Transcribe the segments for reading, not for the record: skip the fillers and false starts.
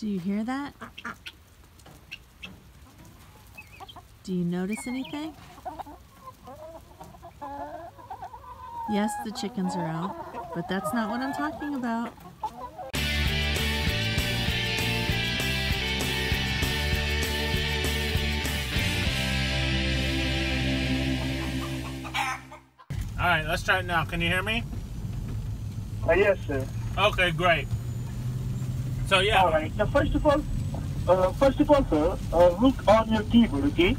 Do you hear that? Do you notice anything? Yes, the chickens are out, but that's not what I'm talking about. All right, let's try it now. Can you hear me? Yes, sir. Okay, great. So yeah. All right. Now, first of all, sir, look on your keyboard, okay?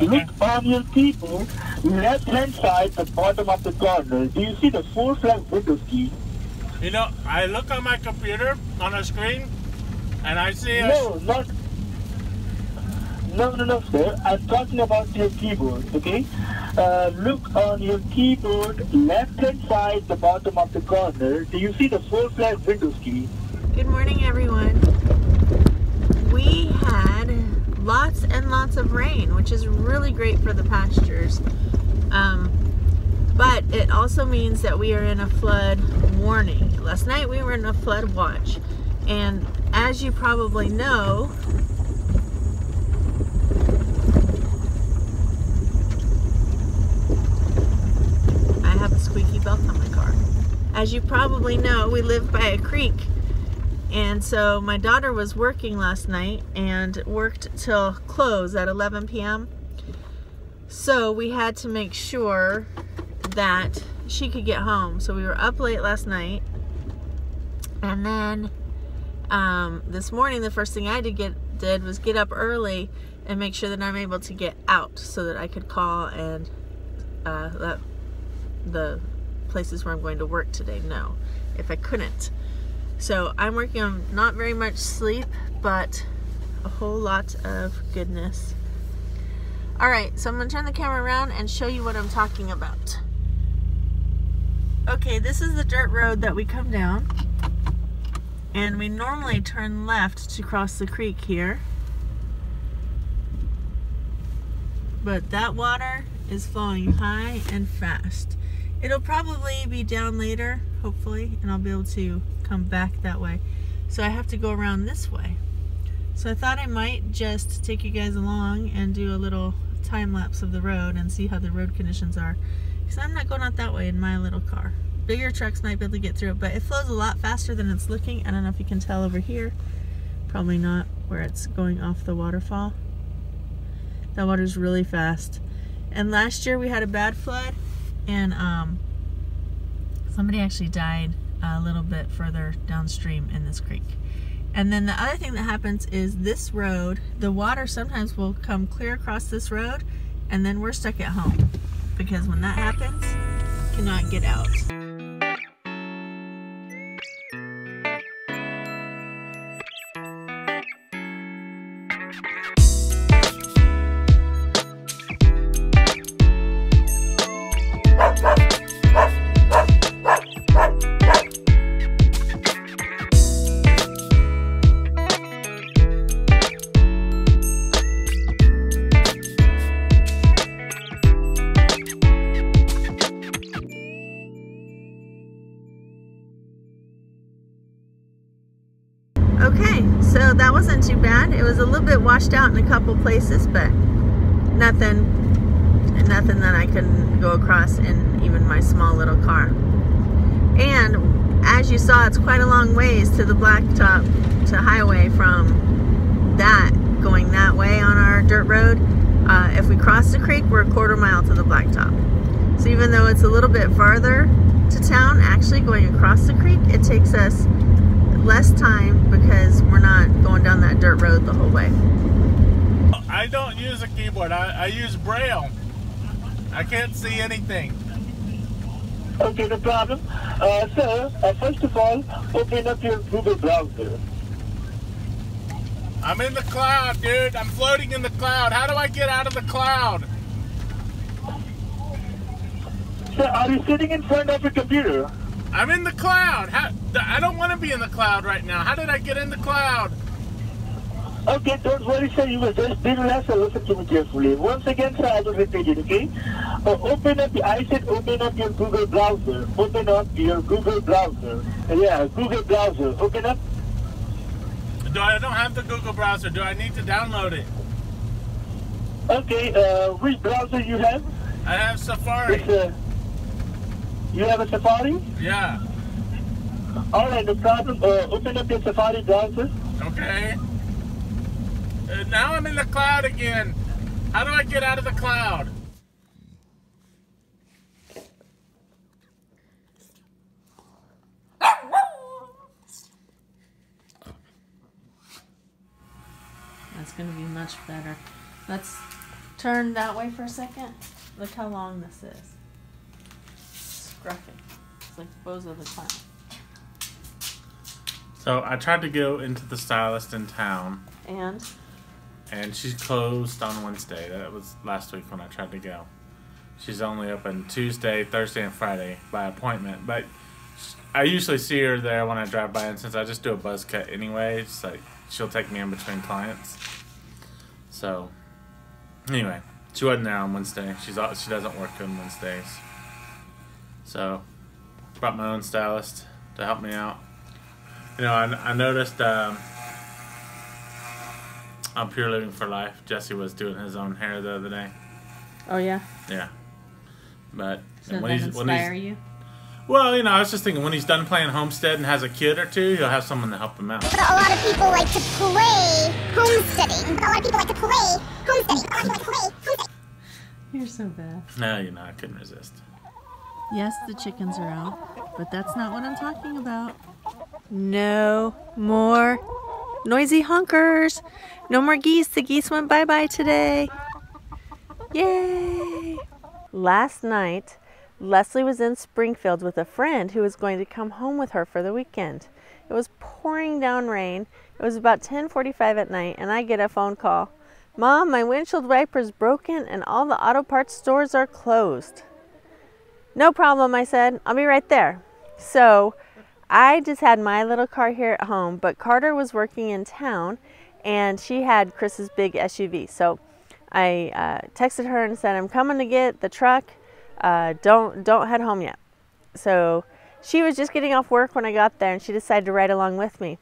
Look on your keyboard, left-hand side, the bottom of the corner. Do you see the 4 flag Windows key? You know, I look on my computer on a screen, and I see a... No, sir. I'm talking about your keyboard, okay? Look on your keyboard, left-hand side, the bottom of the corner. Do you see the 4 flag Windows key? Good morning, everyone. We had lots and lots of rain, which is really great for the pastures. But it also means that we are in a flood warning. Last night we were in a flood watch. And as you probably know, I have a squeaky belt on my car. As you probably know, we live by a creek. And so my daughter was working last night and worked till close at 11 p.m. So we had to make sure that she could get home. So we were up late last night. And then this morning, the first thing I did was get up early and make sure that I'm able to get out so that I could call and let the places where I'm going to work today know if I couldn't. So I'm working on not very much sleep, but a whole lot of goodness. All right, so I'm gonna turn the camera around and show you what I'm talking about. Okay, this is the dirt road that we come down, and we normally turn left to cross the creek here. But that water is flowing high and fast. It'll probably be down later, hopefully, and I'll be able to come back that way. So I have to go around this way. So I thought I might just take you guys along and do a little time lapse of the road and see how the road conditions are. Because I'm not going out that way in my little car. Bigger trucks might be able to get through it, but it flows a lot faster than it's looking. I don't know if you can tell over here. Probably not, where it's going off the waterfall. That water's really fast. And last year we had a bad flood, and somebody actually died a little bit further downstream in this creek. And then the other thing that happens is this road, the water sometimes will come clear across this road, and then we're stuck at home. Because when that happens, you cannot get out. Okay, so that wasn't too bad. It was a little bit washed out in a couple places, but nothing that I couldn't go across in even my small little car. And as you saw, it's quite a long ways to the blacktop to highway from that, going that way on our dirt road. If we cross the creek, we're a quarter mile to the blacktop. So even though it's a little bit farther to town, actually going across the creek, it takes us less time because we're not going down that dirt road the whole way. I don't use a keyboard. I use Braille. I can't see anything. Okay, no problem. Sir, first of all, open up your Google browser. I'm in the cloud, dude. I'm floating in the cloud. How do I get out of the cloud? Sir, are you sitting in front of your computer? I'm in the cloud. I don't want to be in the cloud right now. How did I get in the cloud? Okay, don't worry, sir. You will just relax and listen to me carefully. Once again, sir, I will repeat it, okay? I said open up your Google browser. Open up your Google browser. Yeah, Google browser. Open up. I don't have the Google browser. Do I need to download it? Okay, which browser you have? I have Safari. You have a Safari? Yeah. Alright, no problem. Open up your Safari browser. Okay. Now I'm in the cloud again. How do I get out of the cloud? That's going to be much better. Let's turn that way for a second. Look how long this is. Scruffy. It's like Bozo the Clown. So I tried to go into the stylist in town. And she's closed on Wednesday. That was last week when I tried to go. She's only open Tuesday, Thursday, and Friday by appointment. But I usually see her there when I drive by, and since I just do a buzz cut anyway, it's like she'll take me in between clients. So anyway, she wasn't there on Wednesday. She doesn't work on Wednesdays. So brought my own stylist to help me out. You know, I noticed on Pure Living for Life, Jesse was doing his own hair the other day. oh yeah. Yeah, but Does that inspire you? Well, you know, I was just thinking when he's done playing Homestead and has a kid or two, he'll have someone to help him out. But a lot of people like to play homesteading. A lot of people like to play homesteading. You're so bad. No, you know, I couldn't resist. Yes, the chickens are out, but that's not what I'm talking about. No more noisy honkers. No more geese. The geese went bye-bye today. Yay! Last night, Leslie was in Springfield with a friend who was going to come home with her for the weekend. It was pouring down rain. It was about 10:45 at night, and I get a phone call. Mom, my windshield wiper's broken and all the auto parts stores are closed. No problem, I said. I'll be right there. So I just had my little car here at home, but Carter was working in town and she had Chris's big SUV. So I texted her and said, I'm coming to get the truck. Don't head home yet. So she was just getting off work when I got there and she decided to ride along with me.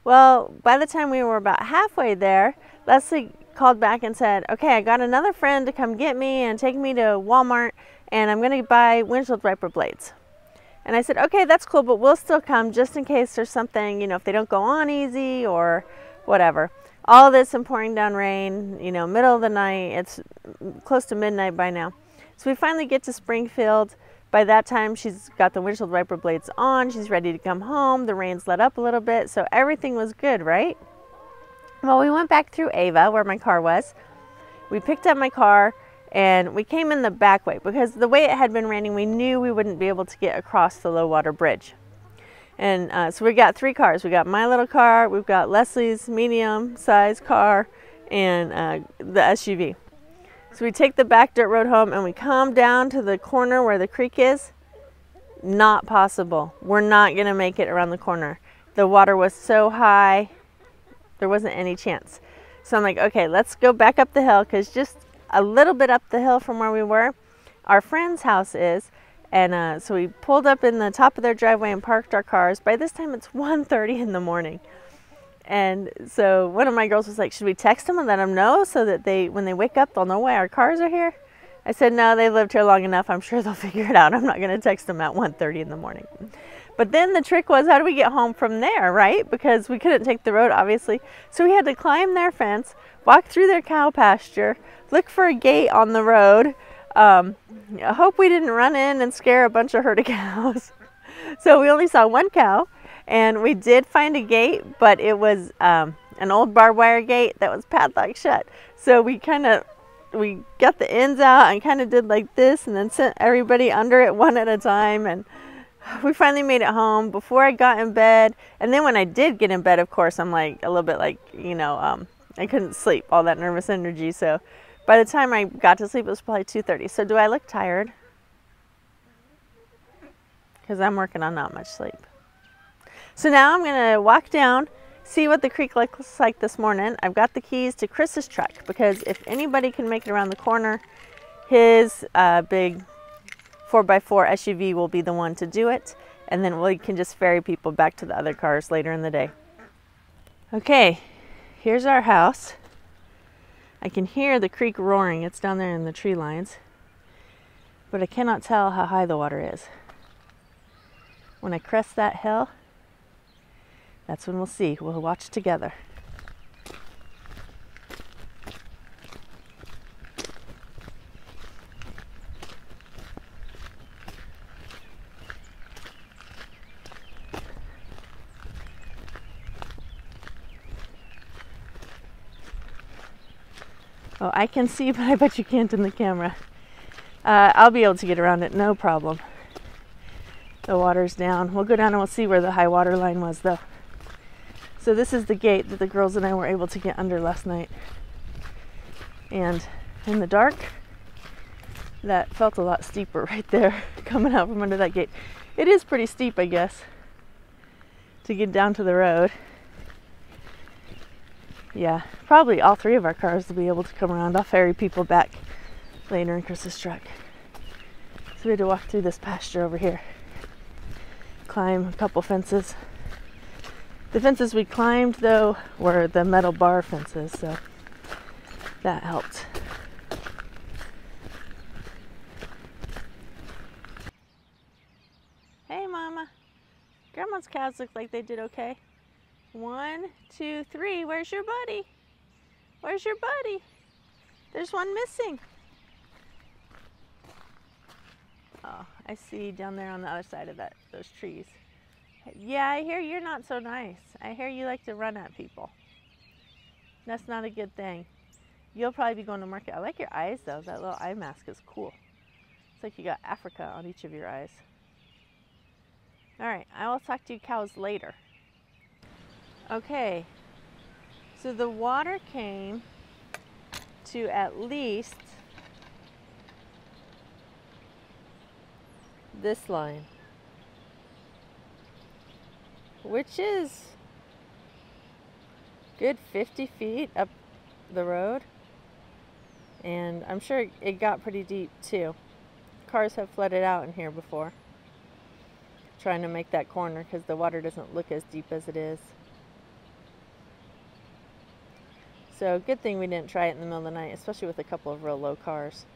Well, by the time we were about halfway there, Leslie called back and said, okay, I got another friend to come get me and take me to Walmart and I'm going to buy windshield wiper blades. And I said, okay, that's cool, but we'll still come just in case there's something, you know, if they don't go on easy or whatever. All this and pouring down rain, you know, middle of the night. It's close to midnight by now. So we finally get to Springfield. By that time, she's got the windshield wiper blades on. She's ready to come home. The rain's let up a little bit, so everything was good, right? Well, we went back through Ava, where my car was. We picked up my car, and we came in the back way because the way it had been raining, we knew we wouldn't be able to get across the low water bridge. And so we got three cars. We got my little car, we've got Leslie's medium-sized car, and the SUV. So we take the back dirt road home, and we come down to the corner where the creek is. Not possible. We're not going to make it around the corner. The water was so high, there wasn't any chance. So I'm like, okay, let's go back up the hill, because just a little bit up the hill from where we were, our friend's house is. And so we pulled up in the top of their driveway and parked our cars. By this time, it's 1:30 in the morning. And so one of my girls was like, should we text them and let them know so that when they wake up, they'll know why our cars are here? I said, no, they've lived here long enough. I'm sure they'll figure it out. I'm not going to text them at 1:30 in the morning. But then the trick was, how do we get home from there, right? Because we couldn't take the road, obviously. So we had to climb their fence, walk through their cow pasture, look for a gate on the road. I hope we didn't run in and scare a bunch of herd of cows. So we only saw one cow, and we did find a gate, but it was an old barbed wire gate that was padlocked shut. So we got the ends out and kind of did like this and then sent everybody under it one at a time, and we finally made it home before I got in bed. And then when I did get in bed, of course, I'm like a little bit like, you know, I couldn't sleep, all that nervous energy. So by the time I got to sleep, it was probably 2:30. So do I look tired? Because I'm working on not much sleep. So now I'm going to walk down, see what the creek looks like this morning. I've got the keys to Chris's truck, because if anybody can make it around the corner, his big 4x4 SUV will be the one to do it. And then we can just ferry people back to the other cars later in the day. Okay, here's our house. I can hear the creek roaring. It's down there in the tree lines. But I cannot tell how high the water is. When I crest that hill, that's when we'll see. We'll watch together. Oh, I can see, but I bet you can't in the camera. I'll be able to get around it, no problem. The water's down. We'll go down and we'll see where the high water line was, though. So this is the gate that the girls and I were able to get under last night. And in the dark, that felt a lot steeper right there, coming out from under that gate. It is pretty steep, I guess, to get down to the road. Yeah, probably all three of our cars will be able to come around. I'll ferry people back later in Chris's truck. So we had to walk through this pasture over here. Climb a couple fences. The fences we climbed, though, were the metal bar fences, so that helped. Hey, Mama. Grandma's cows look like they did okay. 1, 2, 3. Where's your buddy? Where's your buddy? There's one missing. Oh, I see down there on the other side of those trees. Yeah, I hear you're not so nice. I hear you like to run at people. That's not a good thing. You'll probably be going to market. I like your eyes, though. That little eye mask is cool. It's like you got Africa on each of your eyes. All right, I will talk to you cows later. Okay, so the water came to at least this line, which is good 50 feet up the road, and I'm sure it got pretty deep too. Cars have flooded out in here before, trying to make that corner because the water doesn't look as deep as it is. So good thing we didn't try it in the middle of the night, especially with a couple of real low cars.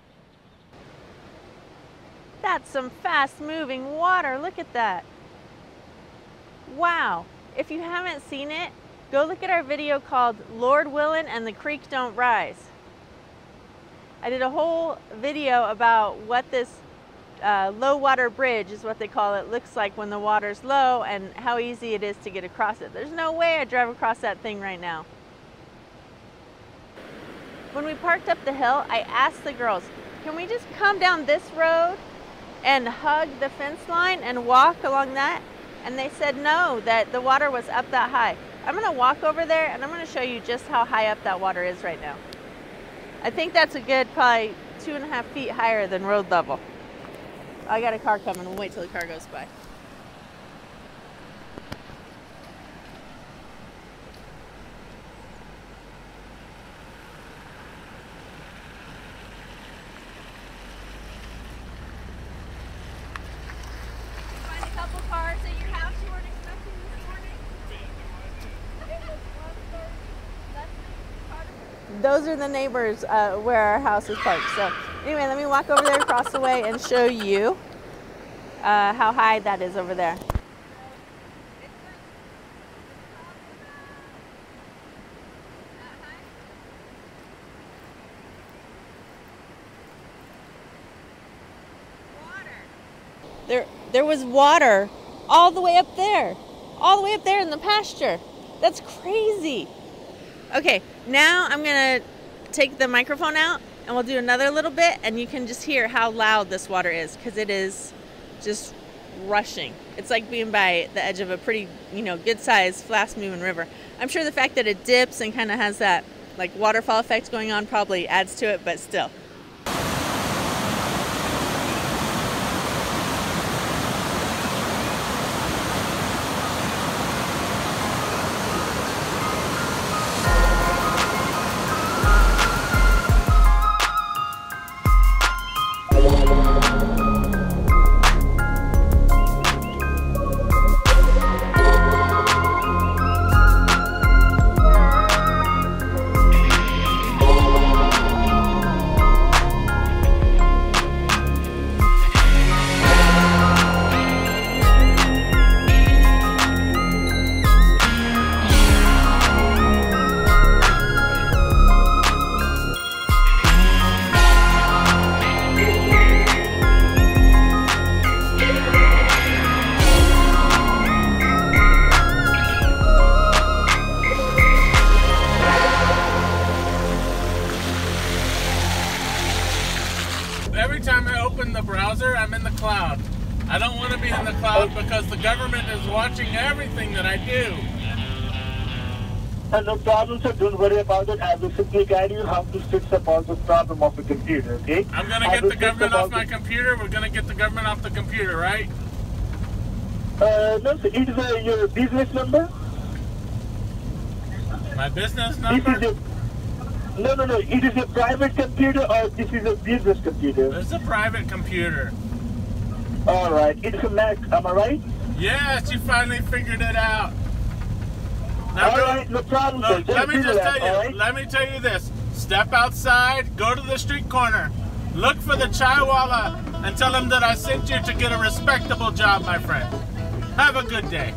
That's some fast moving water. Look at that. Wow. If you haven't seen it, go look at our video called Lord Willin' and the Creek Don't Rise. I did a whole video about what this low water bridge is what they call it, looks like when the water's low and how easy it is to get across it. There's no way I'd drive across that thing right now. When we parked up the hill, I asked the girls, can we just come down this road and hug the fence line and walk along that? And they said no, that the water was up that high. I'm gonna walk over there and I'm gonna show you just how high up that water is right now. I think that's a good probably 2.5 feet higher than road level. I got a car coming, we'll wait till the car goes by. Those are the neighbors where our house is parked. So anyway, let me walk over there across the way and show you how high that is over there. There was water all the way up there. All the way up there in the pasture. That's crazy. Okay, now I'm gonna take the microphone out and we'll do another little bit and you can just hear how loud this water is because it is just rushing. It's like being by the edge of a pretty, good sized, fast moving river. I'm sure the fact that it dips and kind of has that like waterfall effect going on probably adds to it, but still. every time I open the browser, I'm in the cloud. I don't want to be in the cloud because the government is watching everything that I do. No problem, sir. Don't worry about it. I will simply guide you how to fix up all the problem of the computer, okay? I'm going to get the government off my computer. We're going to get the government off the computer, right? No, sir. It is your business number? My business number? This is no. It is a private computer or this is a business computer? This is a private computer. Alright. It's a Mac, am I right? Yes, you finally figured it out. Alright, no problem, sir. Look, let me just tell you. Right? Let me tell you this. Step outside, go to the street corner, look for the chaiwala, and tell him that I sent you to get a respectable job, my friend. Have a good day.